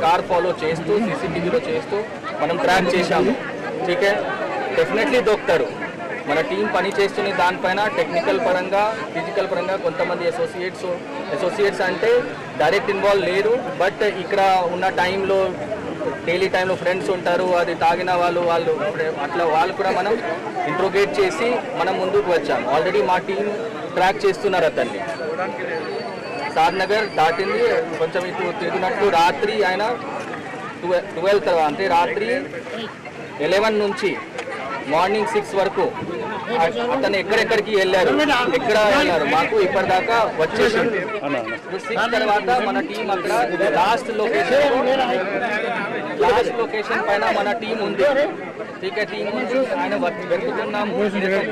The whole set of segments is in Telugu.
కార్ ఫాలో చేస్తూ సీసీటీవీలో చేస్తూ మనం ట్రాక్ చేశాము. ఠీకే, డెఫినెట్లీ దొరుకుతారు. మన టీం పని చేస్తున్న దానిపైన టెక్నికల్ పరంగా ఫిజికల్ పరంగా కొంతమంది అసోసియేట్స్ అంటే డైరెక్ట్ ఇన్వాల్వ్ లేరు. బట్ ఇక్కడ ఉన్న టైంలో డైలీ టైంలో ఫ్రెండ్స్ ఉంటారు, అది తాగిన వాళ్ళు అట్లా వాళ్ళు కూడా మనం ఇంట్రోగేట్ చేసి మనం ముందుకు వచ్చాము. ఆల్రెడీ మా టీం ట్రాక్ చేస్తున్నారు అతన్ని. సాద్ నగర్ దాటింది, కొంచెం ఇటు తిరిగినట్లు రాత్రి ఆయన 12 తర్వాత అంటే రాత్రి 11 నుంచి మార్నింగ్ 6 వరకు అతను ఎక్కడెక్కడికి వెళ్ళారు, ఎక్కడ వెళ్ళారు మాకు ఇప్పటిదాకా వచ్చేసింది. 6 తర్వాత మన టీం అక్కడ లాస్ట్ లొకేషన్ పైన మన టీం ఉంది. ఠీకే, టీం ఉంది, ఆయన వెతుకుతున్నాము.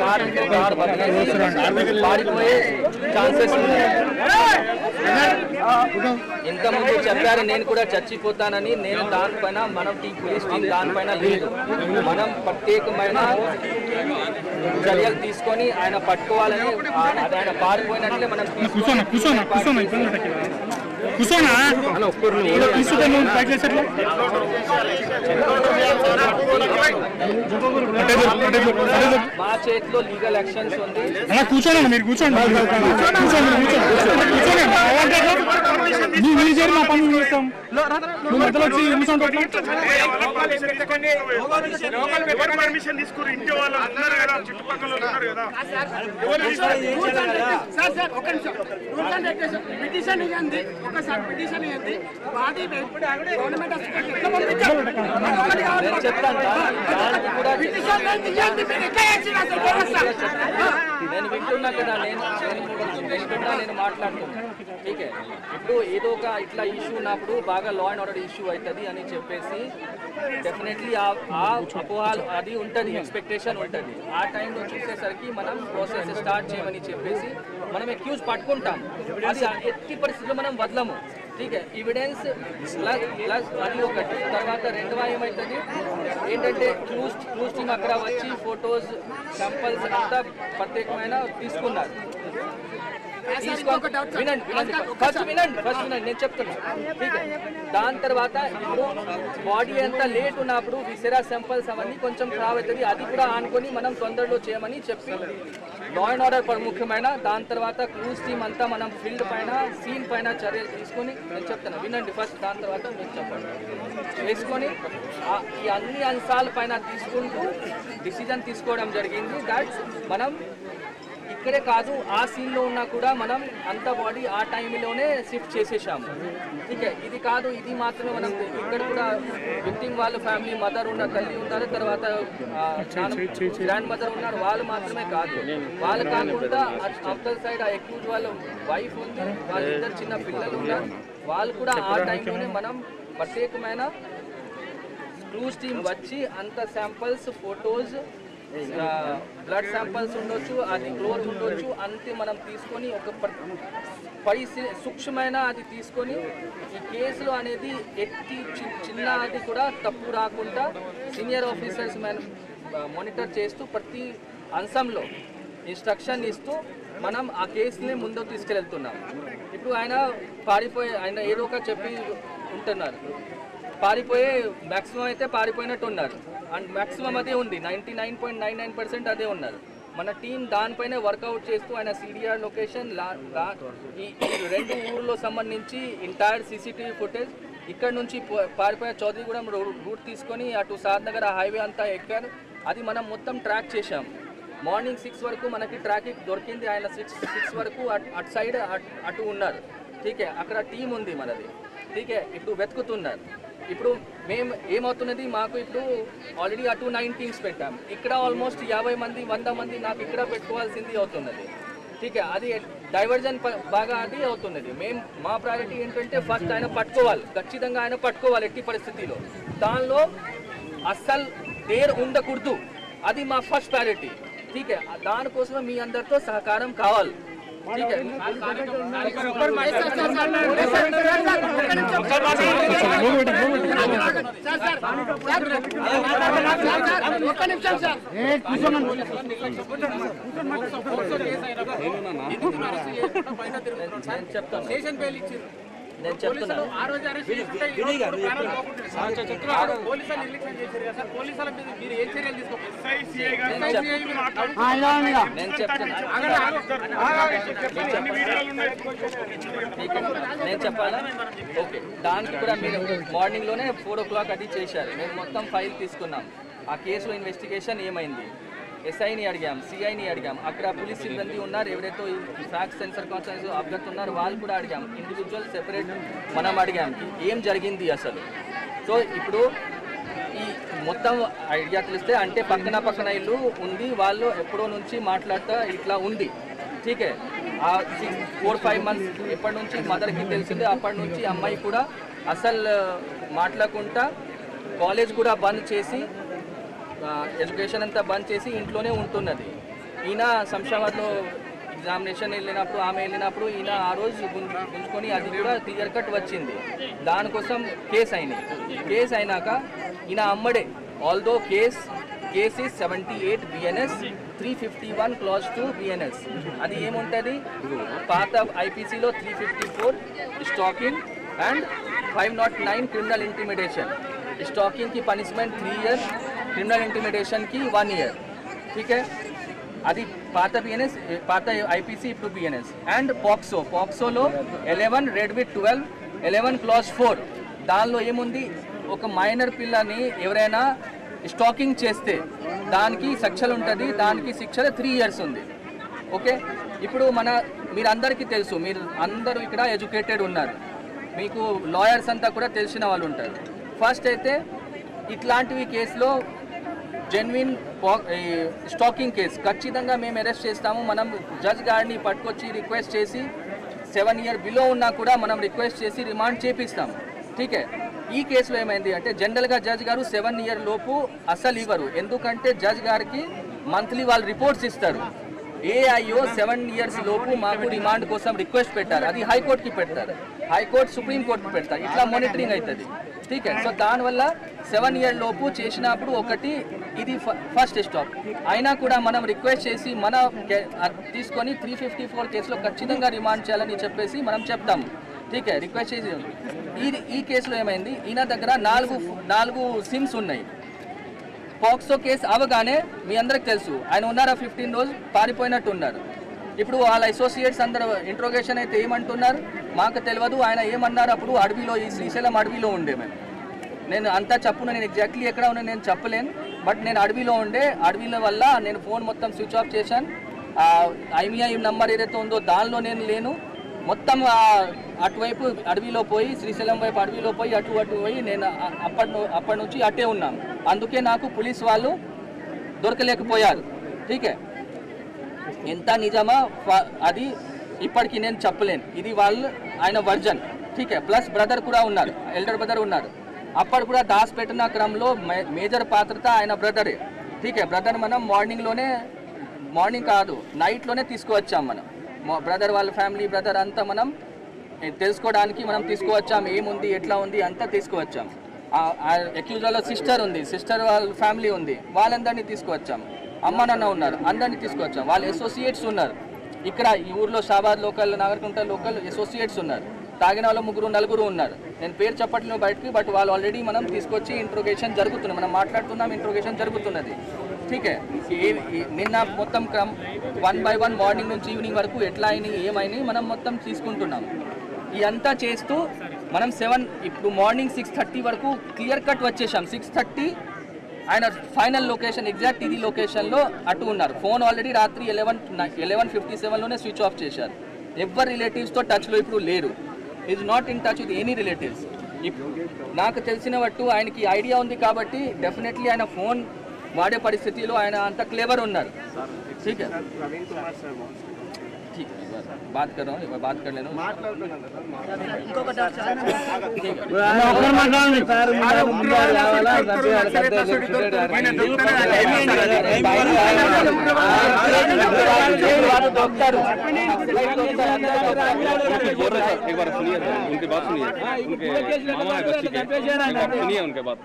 కార్ పారిపోయే ఛాన్సెస్ ఉన్నాయి. ఇంతకుముందు చెప్పారు నేను కూడా చచ్చిపోతానని. నేను దానిపైన మనం పోలీస్ టీం దానిపైన లేదు. మనం ప్రత్యేకమైన చర్యలు తీసుకొని ఆయన పట్టుకోవాలని, ఆయన పారిపోయినట్లే మనం మా చేతిలో లీగల్ యాక్షన్స్ ఉంది. కూర్చోండి, మీరు కూర్చోండి. పిటిషన్ ఇవ్వండి, ఒకసారి పిటిషన్ ఇవ్వండి. బాడీ గవర్నమెంట్ నేను వింటున్నా కదా, నేను మాట్లాడుతున్నాను. ఠీకే, ఇప్పుడు ఏదో ఒక ఇట్లా ఇష్యూ ఉన్నప్పుడు బాగా లా అండ్ ఆర్డర్ ఇష్యూ అవుతుంది అని చెప్పేసి డెఫినెట్లీ ఆ అపోహాలు అది ఉంటుంది, ఎక్స్పెక్టేషన్ ఉంటుంది. ఆ టైంలో చూసేసరికి మనం ప్రాసెస్ స్టార్ట్ చేయమని చెప్పేసి మనం అక్యూజ్ పట్టుకుంటాం. అది ఎట్టి పరిస్థితుల్లో మనం వదలము. ఠీకే, ఎవిడెన్స్ ప్లస్ అది ఒకటి. తర్వాత రెండవ ఏమవుతుంది ఏంటంటే క్లూస్ టీమ్ అక్కడ వచ్చి ఫొటోస్ శాంపల్స్ అంతా ప్రత్యేకమైన తీసుకున్నారు. ఫస్ట్ వినండి నేను చెప్తున్నాను. ఠీకే, దాని తర్వాత ఇప్పుడు బాడీ అంతా లేట్ ఉన్నప్పుడు విసెరా శాంపల్స్ అవన్నీ కొంచెం ఖరాబ్ అవుతుంది. అది కూడా ఆనుకొని మనం తొందరలో చేయమని చెప్పి లా అండ్ ఆర్డర్ ముఖ్యమైన. దాని తర్వాత క్లూస్ టీమ్ అంతా మనం ఫీల్డ్ పైన సీన్ పైన చర్యలు తీసుకొని నేను చెప్తాను వినండి ఫస్ట్, దాని తర్వాత మీరు చెప్పండి. వేసుకొని ఈ అన్ని అంశాల పైన తీసుకుంటూ డిసిజన్ తీసుకోవడం జరిగింది. దాట్స్ మనం ఇక్కడే కాదు ఆ సీన్లో ఉన్నా కూడా మనం అంత బాడీ ఆ టైంలోనే షిఫ్ట్ చేసేసాము. ఠీకే, ఇది కాదు ఇది మాత్రమే మనం ఇక్కడ కూడా విక్టిమ్ వాళ్ళ ఫ్యామిలీ మదర్ ఉన్న తల్లి ఉన్నారు, తర్వాత గ్రాండ్ మదర్ ఉన్నారు, వాళ్ళు మాత్రమే కాదు. వాళ్ళు కాకుండా అవతల సైడ్ ఆ అక్యూజ్ వాళ్ళ వైఫ్ ఉంది, వాళ్ళిద్దరు చిన్న పిల్లలు ఉన్నారు. వాళ్ళు కూడా ఆ టైంలోనే మనం ప్రత్యేకమైన క్లూస్ టీమ్ వచ్చి అంత శాంపల్స్ ఫొటోస్ బ్లడ్ శాంపల్స్ ఉండొచ్చు, అది క్లోజ్ ఉండొచ్చు, అంతే మనం తీసుకొని ఒక సూక్ష్మమైన అది తీసుకొని ఈ కేసులో అనేది ఎట్టి చిన్న అది కూడా తప్పు రాకుండా సీనియర్ ఆఫీసర్స్ మానిటర్ చేస్తూ ప్రతి అంశంలో ఇన్స్ట్రక్షన్ ఇస్తూ మనం ఆ కేసుని ముందుకు తీసుకెళ్తున్నాం. ఇప్పుడు ఆయన ఏదో ఒక చెప్పి ఉంటున్నారు, పారిపోయే మ్యాక్సిమం అయితే పారిపోయినట్టు ఉన్నారు. అండ్ మ్యాక్సిమం అదే ఉంది, 99.99% అదే ఉన్నారు. మన టీం దానిపైనే వర్కౌట్ చేస్తూ ఆయన సిడిఆర్ లొకేషన్ ఈ 2 ఊర్లో సంబంధించి ఎంటైర్ సీసీటీవీ ఫుటేజ్ ఇక్కడ నుంచి పారిపోయే చౌదరిగూడెం రూట్ తీసుకొని అటు సాద్ నగర్ హైవే అంతా ఎక్కారు. అది మనం మొత్తం ట్రాక్ చేశాం. మార్నింగ్ 6 వరకు మనకి ట్రాఫిక్ దొరికింది. ఆయన 6 వరకు అటు సైడ్ అటు ఉన్నారు. ఠీకే, అక్కడ టీం ఉంది మనది. ఠీకే, ఇప్పుడు వెతుకుతున్నారు. ఇప్పుడు మేము ఏమవుతున్నది, మాకు ఇప్పుడు ఆల్రెడీ అటు 9 టీమ్స్ పెట్టాం. ఇక్కడ ఆల్మోస్ట్ 50 మంది 100 మంది నాకు ఇక్కడ పెట్టుకోవాల్సింది అవుతున్నది. ఠీకే, అది డైవర్జన్ బాగా అది అవుతున్నది. మా ప్రయారిటీ ఏంటంటే ఫస్ట్ ఆయన పట్టుకోవాలి, ఖచ్చితంగా ఆయన పట్టుకోవాలి ఎట్టి పరిస్థితిలో. దానిలో అస్సలు దేర్ ఉండకూడదు, అది మా ఫస్ట్ ప్రయారిటీ. ఠీకే, దానికోసమే మీ అందరితో సహకారం కావాలి. ఠీకే, నేను చెప్తున్నాను. ఆ రోజు అరెస్ట్ చేసుకుంటే ఈ రోజు ప్రాణాలు పోగొట్టుకున్నారు. పోలీసులు నిర్లక్ష్యం చేశారు కదా సార్. పోలీసుల మీద మీరు ఏం చర్యలు తీసుకోవాలి? నేను చెప్పాలా? ఓకే, దానికి కూడా మీరు మార్నింగ్లోనే 4 o'clock అది చేశారు. మేము మొత్తం ఫైల్ తీసుకున్నాం. ఆ కేసులో ఇన్వెస్టిగేషన్ ఏమైంది, ఎస్ఐని అడిగాం, సిఐని అడిగాం, అక్కడ పోలీస్ సిబ్బంది ఉన్నారు, ఎవరైతే ఫ్యాక్ట్ సెన్సర్ కాన్ఫరెన్స్ అభ్యర్థి ఉన్నారు వాళ్ళు కూడా అడిగాం, ఇండివిజువల్ సెపరేట్ మనం అడిగాం ఏం జరిగింది అసలు. సో ఇప్పుడు ఈ మొత్తం ఐడియా తెలిస్తే అంటే పక్కన ఇల్లు ఉంది, వాళ్ళు ఎప్పుడో నుంచి మాట్లాడుతూ ఇట్లా ఉంది. ఠీకే, ఆ 4-5 months ఎప్పటి నుంచి మదర్కి తెలిసింది, అప్పటి నుంచి అమ్మాయి కూడా అసలు మాట్లాడకుండా కాలేజ్ కూడా బంద్ చేసి ఎడ్యుకేషన్ అంతా బంద్ చేసి ఇంట్లోనే ఉంటున్నది. ఈయన శంషాబాద్లో ఎగ్జామినేషన్ వెళ్ళినప్పుడు ఆమె వెళ్ళినప్పుడు ఈయన ఆ రోజు గుంజుకొని అది కూడా క్లియర్ కట్ వచ్చింది. దానికోసం కేసు అయినాయి. కేసు అయినాక ఈయన అమ్మడే although case is 78 BNS 351 Clause 2 BNS. అది ఏముంటుంది, పాత ఐపీసీలో 354 స్టాకింగ్ అండ్ 509 క్రిమినల్ ఇంటిమిడేషన్. స్టాకింగ్కి పనిష్మెంట్ 3 years, క్రిమినల్ ఇంటిమిడేషన్కి 1 year. ఠీకే, అది పాత బిఎన్ఎస్, పాత ఐపీసీ, ఇప్పుడు బిఎన్ఎస్. అండ్ పాక్సోలో 11 రెడ్ విత్ 12 11 Clause 4. దానిలో ఏముంది, ఒక మైనర్ పిల్లని ఎవరైనా స్టాకింగ్ చేస్తే దానికి శిక్షలు ఉంటుంది, దానికి శిక్ష 3 years ఉంది. ఓకే, ఇప్పుడు మీరందరికీ తెలుసు, మీరు అందరూ ఇక్కడ ఎడ్యుకేటెడ్ ఉన్నారు, మీకు లాయర్స్ అంతా కూడా తెలిసిన వాళ్ళు ఉంటారు. ఫస్ట్ అయితే ఇట్లాంటివి కేసులో జెన్యున్ స్టాకింగ్ కేసు ఖచ్చితంగా మేము అరెస్ట్ చేస్తాము. మనం జడ్జ్ గారిని పట్టుకొచ్చి రిక్వెస్ట్ చేసి 7 year బిలో ఉన్నా కూడా మనం రిక్వెస్ట్ చేసి రిమాండ్ చేపిస్తాము. ఠీకే, ఈ కేసులో ఏమైంది అంటే జనరల్గా జడ్జ్ గారు 7 year లోపు అసలు ఇవ్వరు, ఎందుకంటే జడ్జ్ గారికి మంత్లీ వాళ్ళు రిపోర్ట్స్ ఇస్తారు. ఏఐఓ 7 years లోపు మాకు రిమాండ్ కోసం రిక్వెస్ట్ పెట్టారు, అది హైకోర్టుకి పెడతారు, హైకోర్టు సుప్రీంకోర్టుకి పెడతారు, ఇట్లా మానిటరింగ్ అవుతుంది. ఠీకే, సో దానివల్ల 7 year లోపు చేసినప్పుడు ఒకటి ఇది ఫస్ట్ స్టాప్. అయినా కూడా మనం రిక్వెస్ట్ చేసి తీసుకొని 354 కేసులో ఖచ్చితంగా రిమాండ్ చేయాలని చెప్పేసి మనం చెప్తాము. ఠీకే, రిక్వెస్ట్ చేసి ఈ కేసులో ఏమైంది, ఈయన దగ్గర 4 సిమ్స్ ఉన్నాయి. పాక్సో కేసు అవగానే మీ అందరికి తెలుసు ఆయన ఉన్నారా 15 రోజు పారిపోయినట్టు ఉన్నారు. ఇప్పుడు వాళ్ళ అసోసియేట్స్ అందరూ ఇంట్రోగేషన్ అయితే ఏమంటున్నారు మాకు తెలియదు, ఆయన ఏమన్నారు అప్పుడు అడవిలో, ఈ శ్రీశైలం అడవిలో ఉండే నేను అంతా చెప్పును, నేను ఎగ్జాక్ట్లీ ఎక్కడ ఉన్నా నేను చెప్పలేను, బట్ నేను అడవిలో ఉండే, అడవిల వల్ల నేను ఫోన్ మొత్తం స్విచ్ ఆఫ్ చేశాను. IMEI నంబర్ ఏదైతే ఉందో దానిలో నేను లేను, మొత్తం అటువైపు అడవిలో పోయి, శ్రీశైలం వైపు అడవిలో పోయి అటు పోయి నేను అప్పటి నుంచి అటే ఉన్నాను. అందుకే నాకు పోలీస్ వాళ్ళు దొరకలేకపోయారు. ఠీకే, ఎంత నిజమా అది ఇప్పటికీ నేను చెప్పలేను, ఇది ఆయన వర్జన్. ఠీకే, ప్లస్ బ్రదర్ కూడా ఉన్నారు, ఎల్డర్ బ్రదర్ ఉన్నారు. అప్పుడు కూడా దాచిపెట్టిన క్రమంలో మేజర్ పాత్రత ఆయన బ్రదరే. ఠీకే, బ్రదర్ మనం మార్నింగ్ కాదు నైట్లోనే తీసుకువచ్చాం. మనం బ్రదర్ వాళ్ళ ఫ్యామిలీ బ్రదర్ అంతా మనం తెలుసుకోవడానికి మనం తీసుకువచ్చాం, ఏముంది ఎట్లా ఉంది అంతా తీసుకువచ్చాం. అక్యూజర్లో సిస్టర్ ఉంది, సిస్టర్ వాళ్ళ ఫ్యామిలీ ఉంది, వాళ్ళందరినీ తీసుకువచ్చాం. అమ్మ నాన్న ఉన్నారు, అందరినీ తీసుకువచ్చాం. వాళ్ళ అసోసియేట్స్ ఉన్నారు, ఇక్కడ ఈ ఊర్లో షాబాద్ లోకల్, నాగర్కుంట లోకల్ అసోసియేట్స్ ఉన్నారు. తాగిన వాళ్ళు 3-4 ఉన్నారు, నేను పేరు చెప్పట్లేదు బయటకి, బట్ వాళ్ళు ఆల్రెడీ మనం తీసుకొచ్చి ఇంట్రోగేషన్ జరుగుతుంది, మనం మాట్లాడుతున్నాం, ఇంట్రోగేషన్ జరుగుతున్నది. ఠీకే, నిన్న మొత్తం 1 by 1 మార్నింగ్ నుంచి ఈవినింగ్ వరకు ఎట్లా అయినాయి ఏమైనాయి మనం మొత్తం తీసుకుంటున్నాం. ఇదంతా చేస్తూ మనం ఇప్పుడు మార్నింగ్ 6:30 వరకు క్లియర్ కట్ వచ్చేసాం. 6:30 ఆయన ఫైనల్ లొకేషన్ ఎగ్జాక్ట్ ఇది లొకేషన్లో అటు ఉన్నారు. ఫోన్ ఆల్రెడీ రాత్రి 11:57లోనే స్విచ్ ఆఫ్ చేశారు. ఎవరు రిలేటివ్స్తో టచ్లో ఇప్పుడు లేరు, is not in touch with any relatives. నాకు తెలిసిన వట్టు ఆయనకి ఐడియా ఉంది కాబట్టి డెఫినెట్లీ ఆయన ఫోన్ వాడే పరిస్థితిలో ఆయన అంత క్లేవర్ ఉన్నారు. ठीक है ठीक है बात कर रहा हूँ बात कर लेना एक बार सुनिए उनकी बात सुनिए उनके बात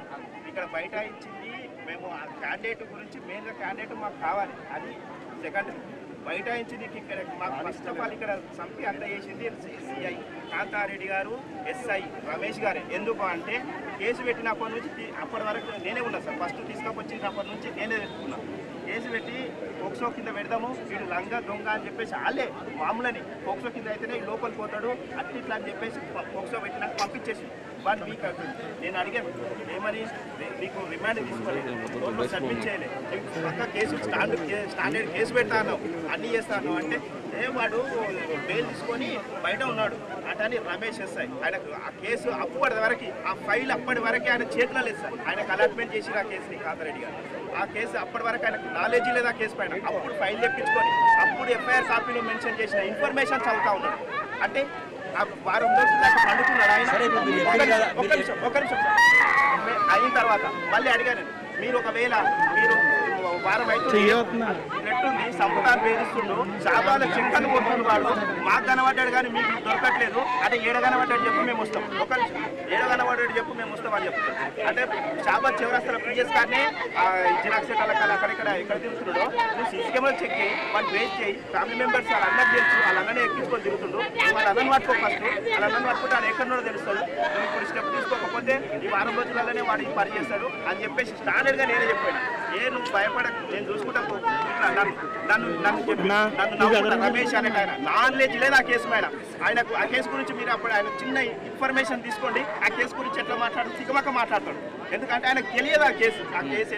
ఇక్కడ బయట ఇచ్చింది మేము క్యాండిడేట్ గురించి మెయిన్గా క్యాండిడేట్ మాకు కావాలి, అది సెకండ్. బైఠాయించి నీకు ఇక్కడ మాకు ఫస్ట్ ఆఫ్ ఆల్ ఇక్కడ చంపి అంత చేసింది సిఐ కాంతారెడ్డి గారు, ఎస్ఐ రమేష్ గారు. ఎందుకు అంటే కేసు పెట్టినప్పటి నుంచి అప్పటి వరకు నేనే ఉన్నా సార్. ఫస్ట్ తీసుకొచ్చినప్పటి నుంచి నేనే తెచ్చుకున్నాను. కేసు పెట్టి పోక్సో కింద పెడదాము, వీడు లంగా దొంగ అని చెప్పేసి వాళ్ళే మామూలని పోక్సో కింద అయితేనే లోపలికి పోతాడు అట్లా ఇట్లా అని చెప్పేసి పోక్సో పెట్టి నాకు పంపించేసి 1 వీక్ అవుతుంది. నేను అడిగాను ఏమని, నీకు రిమాండ్ తీసుకోలేదు, సబ్మిట్ చేయలేదు, పక్క కేసు స్టాండర్డ్ కేసు పెడతాను అన్నీ చేస్తాను అంటే వాడు బెయిల్ తీసుకొని బయట ఉన్నాడు అంటే రమేష్ ఎస్ఐ. ఆయనకు ఆ కేసు అప్పటి వరకు ఆ ఫైల్ అప్పటి వరకే ఆయన చేతిలో లేదు సార్. ఆయనకు అలాట్మెంట్ చేసి ఆ కేసుని కాంతారెడ్డి గారు ఆ కేసు అప్పటి వరకు ఆయనకు నాలెడ్జ్ లేదు ఆ కేసు పైన. అప్పుడు ఫైల్ తెప్పించుకొని అప్పుడు ఎఫ్ఐఆర్ కాపీలో మెన్షన్ చేసిన ఇన్ఫర్మేషన్ చదువుతా ఉన్నాడు. అంటే ఆ వారం రోజుల దాకా పండుకున్నాడు ఆయన. ఒక నిమిషం అయిన తర్వాత మళ్ళీ అడిగాను, మీరు ఒకవేళ మీరు వారం అయితే నెట్టుంది సంపుతాన్ని వేధిస్తుండు, శాబాల చెక్కలు కొడుతుండు, వాడు మాకు కనబడ్డాడు కానీ మీకు దొరకట్లేదు అంటే ఏడ కనబడ్డాడు చెప్పు మేము వస్తాం, ఒక ఏడ కనబడ్డాడు చెప్పు మేము వస్తాం అని చెప్తాం. అంటే శాబాద్ చివరస్తుల పిఎస్ గారిని జిరాక్స్ అక్కడిక్కడ ఎక్కడ తిరుగుతున్నాడో నువ్వు సీసీ కెమెరా చెక్ చేయి, వాళ్ళు వేస్ట్ చేయి, ఫ్యామిలీ మెంబర్స్ వాళ్ళ అన్నకు తెలుసు, వాళ్ళ అన్ననే ఎక్కించుకొని తిరుగుతుండు, వాళ్ళ అన్నను పట్టుకో ఫస్ట్, వాళ్ళ అన్నను పట్టుకుంటే వాళ్ళు ఎక్కడో తెలుస్తుంది. నువ్వు ఇప్పుడు స్టెప్ తీసుకోకపోతే ఈ వారం రోజులలోనే వాడు ఈ పని చేస్తాడు అని చెప్పేసి స్టాండర్డ్గా నేనే చెప్పాను. నువ్వు భయపడకు, నేను చూసుకుంటా నన్ను రమేష్ అనే ఆయన నాలెడ్జ్ లేదు ఆ కేసు మీద. ఆయనకు ఆ కేసు గురించి మీరు అప్పుడు ఆయన చిన్న ఇన్ఫర్మేషన్ తీసుకోండి, ఆ కేసు గురించి ఎట్లా మాట్లాడు సిగమక్క మాట్లాడతాడు. ఎందుకంటే ఆయనకు తెలియదు ఆ కేసు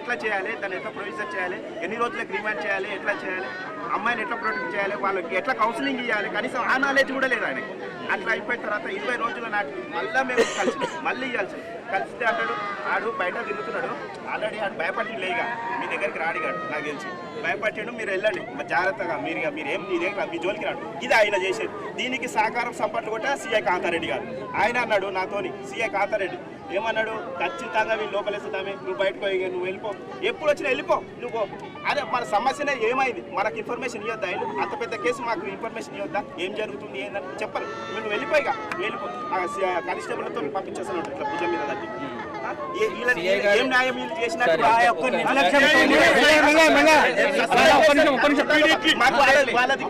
ఎట్లా చేయాలి, దాన్ని ఎట్లా ప్రొవిజన్ చేయాలి, ఎన్ని రోజులకు రిమాండ్ చేయాలి, ఎట్లా చేయాలి, అమ్మాయిని ఎట్లా ప్రొటెక్ట్ చేయాలి, వాళ్ళకి ఎట్లా కౌన్సిలింగ్ ఇవ్వాలి, కనీసం ఆ నాలెడ్జ్ కూడా లేదు ఆయనకి. అట్లా అయిపోయిన తర్వాత 20 రోజుల నాటి మళ్ళీ మేము మళ్ళీ ఇవ్వాల్సి కలిస్తే అంటాడు ఆడు బయట తిరుగుతున్నాడు, ఆల్రెడీ ఆడు భయపడి లేగా మీ దగ్గరికి రాడిగాడు నాకు తెలిసి భయపట్టాడు. మీరు వెళ్ళండి జాగ్రత్తగా, మీరేం మీ దగ్గర మీ జోలికి రాడు. ఇది ఆయన చేసేది. దీనికి సహకారం సపోర్ట్ కూడా సిఐ కాంతారెడ్డి గారు. ఆయన అన్నాడు నాతోని, సిఐ కాంతారెడ్డి ఏమన్నాడు, ఖచ్చితంగా వీళ్ళు లోపలేస్తామే, నువ్వు బయటకు నువ్వు వెళ్ళిపో, ఎప్పుడు వచ్చినా వెళ్ళిపో నువ్వు. అరే మన సమస్యనే ఏమైంది, మనకు ఇన్ఫర్మేషన్ ఇవ్వద్దా, అంత పెద్ద కేసు మాకు ఇన్ఫర్మేషన్ ఇవ్వద్దా, ఏం జరుగుతుంది ఏందని చెప్పరు. నువ్వు వెళ్ళిపోయిగా వెళ్ళిపో, కానిస్టేబుల్తో పంపించేస్తాను ఇట్లా భుజం మీద తగ్గి. ఏం న్యాయం వీళ్ళు చేసినట్టు వాళ్ళది